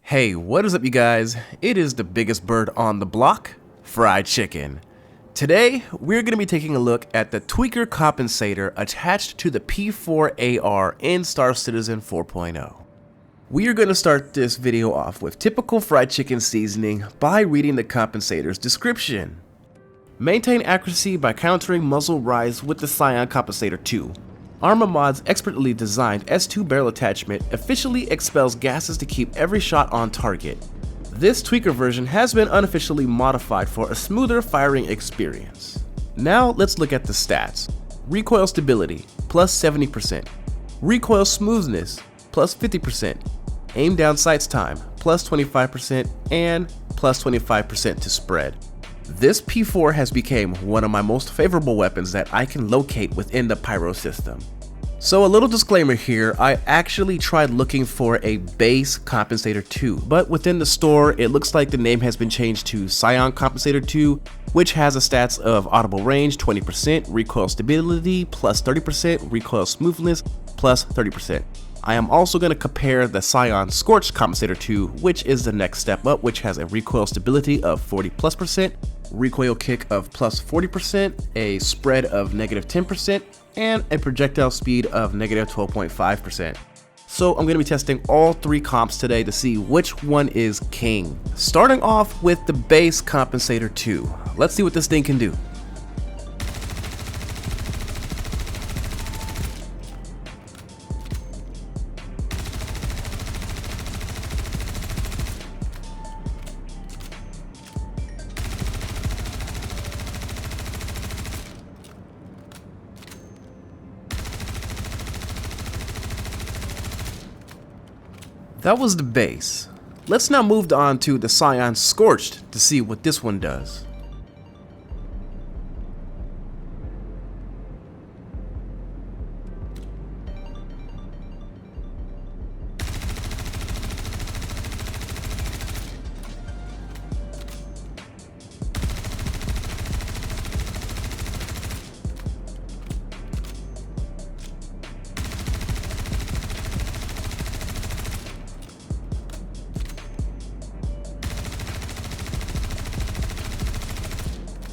Hey, what is up you guys? It is the biggest bird on the block, fried chicken. Today, we're going to be taking a look at the tweaker compensator attached to the P4-AR in Star Citizen 4.0. We are going to start this video off with typical fried chicken seasoning by reading the compensator's description. Maintain accuracy by countering muzzle rise with the Scion Compensator 2. Arma Mod's expertly designed S2 barrel attachment efficiently expels gases to keep every shot on target. This tweaker version has been unofficially modified for a smoother firing experience. Now let's look at the stats. Recoil stability, plus 70%. Recoil smoothness, plus 50%. Aim down sights time, plus 25%, and plus 25% to spread. This P4 has become one of my most favorable weapons that I can locate within the Pyro system. So a little disclaimer here, I actually tried looking for a base compensator 2, but within the store it looks like the name has been changed to Scion Compensator 2, which has a stats of audible range 20%, recoil stability plus 30%, recoil smoothness plus 30%. I am also going to compare the Scion Scorched Compensator 2, which is the next step up, which has a recoil stability of 40+%, recoil kick of plus 40%, a spread of negative 10%, and a projectile speed of negative 12.5%. So I'm going to be testing all three comps today to see which one is king. Starting off with the base compensator 2. Let's see what this thing can do. That was the base. Let's now move on to the Scion Scorched to see what this one does.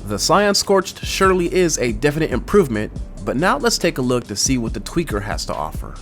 The Scion Scorched surely is a definite improvement, but now let's take a look to see what the tweaker has to offer.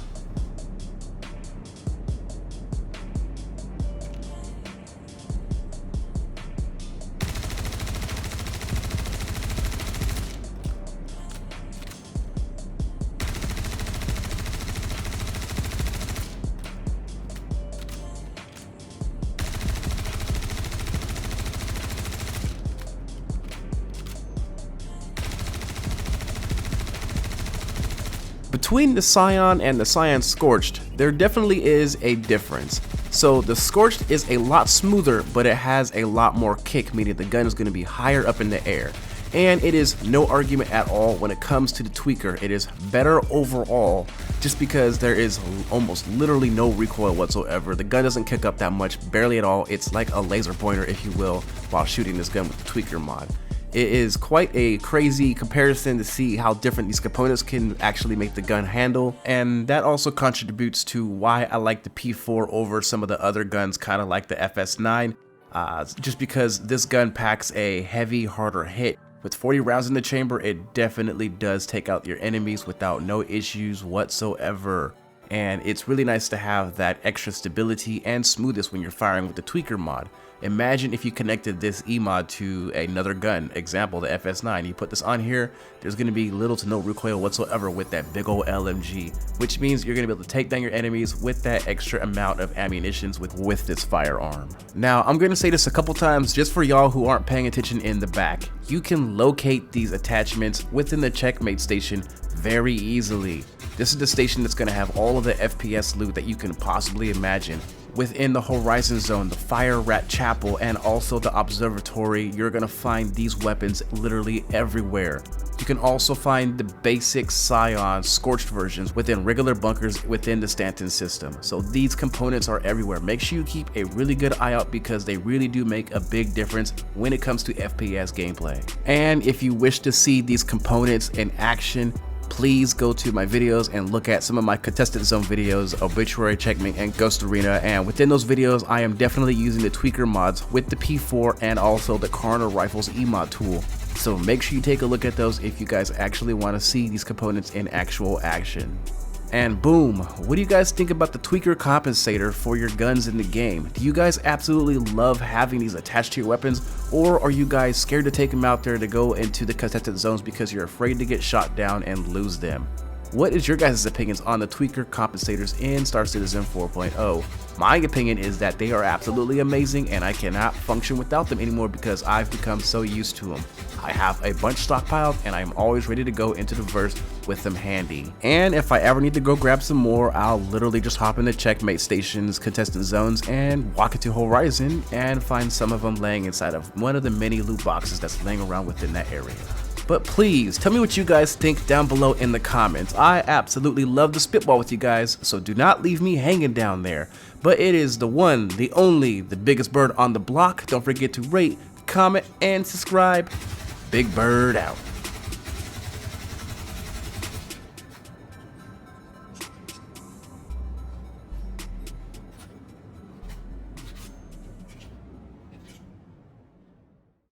Between the Scion and the Scion Scorched, there definitely is a difference. So the Scorched is a lot smoother, but it has a lot more kick, meaning the gun is going to be higher up in the air. And it is no argument at all when it comes to the tweaker. It is better overall just because there is almost literally no recoil whatsoever. The gun doesn't kick up that much, barely at all. It's like a laser pointer, if you will, while shooting this gun with the tweaker mod. It is quite a crazy comparison to see how different these components can actually make the gun handle, and that also contributes to why I like the P4 over some of the other guns, kind of like the FS9, just because this gun packs a heavy, harder hit. With 40 rounds in the chamber, it definitely does take out your enemies without no issues whatsoever. And it's really nice to have that extra stability and smoothness when you're firing with the tweaker mod. Imagine if you connected this E-mod to another gun, example the FS9, you put this on here, there's going to be little to no recoil whatsoever with that big old LMG, which means you're going to be able to take down your enemies with that extra amount of ammunition with this firearm. Now, I'm going to say this a couple times just for y'all who aren't paying attention in the back. You can locate these attachments within the checkmate station very easily. This is the station that's going to have all of the FPS loot that you can possibly imagine. Within the Horizon Zone, the Fire Rat Chapel, and also the Observatory, you're going to find these weapons literally everywhere. You can also find the basic Scion Scorched versions within regular bunkers within the Stanton system. So these components are everywhere. Make sure you keep a really good eye out because they really do make a big difference when it comes to FPS gameplay. And if you wish to see these components in action, please go to my videos and look at some of my contested zone videos, Obituary, Checkmate, and Ghost Arena, and within those videos I am definitely using the tweaker mods with the P4 and also the Corner Rifles emod tool. So make sure you take a look at those if you guys actually want to see these components in actual action. And boom, what do you guys think about the tweaker compensator for your guns in the game? Do you guys absolutely love having these attached to your weapons, or are you guys scared to take them out there to go into the contested zones because you're afraid to get shot down and lose them? What is your guys' opinions on the tweaker compensators in Star Citizen 4.0? My opinion is that they are absolutely amazing and I cannot function without them anymore because I've become so used to them. I have a bunch stockpiled and I'm always ready to go into the verse with them handy. And if I ever need to go grab some more, I'll literally just hop into Checkmate stations, contestant zones, and walk into Horizon and find some of them laying inside of one of the many loot boxes that's laying around within that area. But please, tell me what you guys think down below in the comments. I absolutely love to spitball with you guys, so do not leave me hanging down there. But it is the one, the only, the biggest bird on the block. Don't forget to rate, comment, and subscribe. Big Bird out.